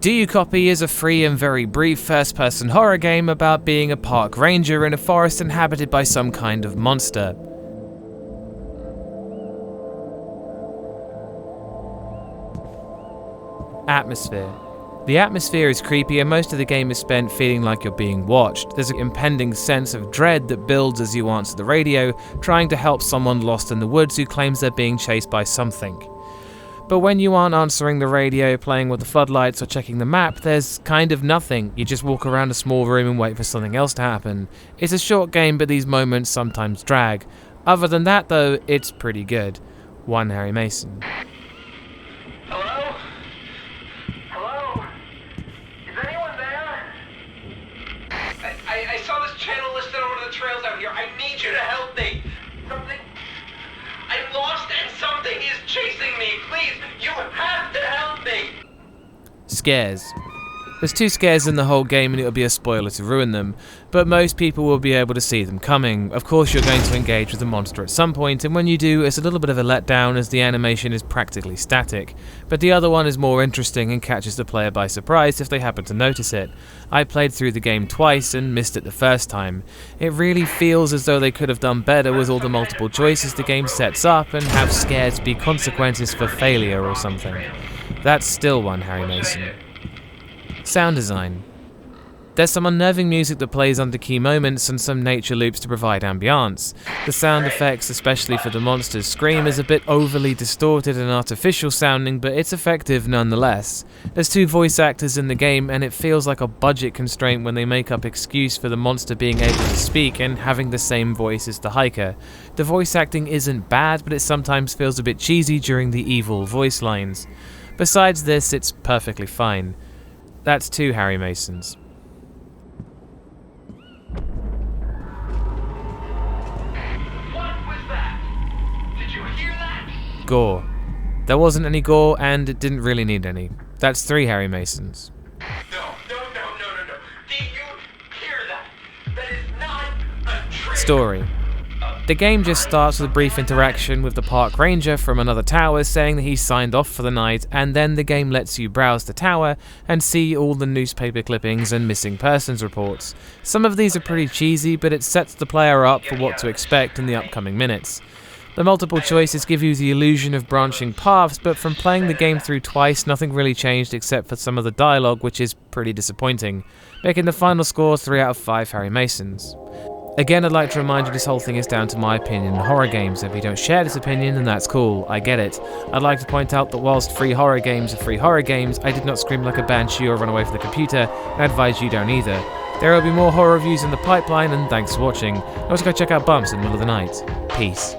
Do You Copy is a free and very brief first-person horror game about being a park ranger in a forest inhabited by some kind of monster. Atmosphere. The atmosphere is creepy and most of the game is spent feeling like you're being watched. There's an impending sense of dread that builds as you answer the radio, trying to help someone lost in the woods who claims they're being chased by something. But when you aren't answering the radio, playing with the floodlights, or checking the map, there's kind of nothing. You just walk around a small room and wait for something else to happen. It's a short game, but these moments sometimes drag. Other than that though, it's pretty good. 1 Harry Mason. Hello? Hello? Is anyone there? I saw this channel listed on one of the trails out here. I need you to help me. I'm lost and something is chasing me. Please, you have to help me. Scares. There's 2 scares in the whole game and it'll be a spoiler to ruin them, but most people will be able to see them coming. Of course you're going to engage with the monster at some point, and when you do it's a little bit of a letdown as the animation is practically static, but the other one is more interesting and catches the player by surprise if they happen to notice it. I played through the game twice and missed it the first time. It really feels as though they could have done better with all the multiple choices the game sets up and have scares be consequences for failure or something. That's still 1 Harry Mason. Sound design. There's some unnerving music that plays under key moments and some nature loops to provide ambiance. The sound effects, especially for the monster's scream, is a bit overly distorted and artificial sounding, but it's effective nonetheless. There's 2 voice actors in the game and it feels like a budget constraint when they make up excuse for the monster being able to speak and having the same voice as the hiker. The voice acting isn't bad, but it sometimes feels a bit cheesy during the evil voice lines. Besides this, it's perfectly fine. That's 2 Harry Masons. What was that? Did you hear that? Gore. There wasn't any gore and it didn't really need any. That's 3 Harry Masons. No. Did you hear that? That is not a trick. Story. The game just starts with a brief interaction with the park ranger from another tower saying that he's signed off for the night, and then the game lets you browse the tower and see all the newspaper clippings and missing persons reports. Some of these are pretty cheesy, but it sets the player up for what to expect in the upcoming minutes. The multiple choices give you the illusion of branching paths, but from playing the game through twice, nothing really changed except for some of the dialogue, which is pretty disappointing, making the final score 3 out of 5 Harry Masons. Again, I'd like to remind you this whole thing is down to my opinion on horror games. If you don't share this opinion, then that's cool, I get it. I'd like to point out that whilst free horror games are free horror games, I did not scream like a banshee or run away from the computer, and I advise you don't either. There will be more horror reviews in the pipeline, and thanks for watching. Also go check out Bumps in the middle of the night. Peace.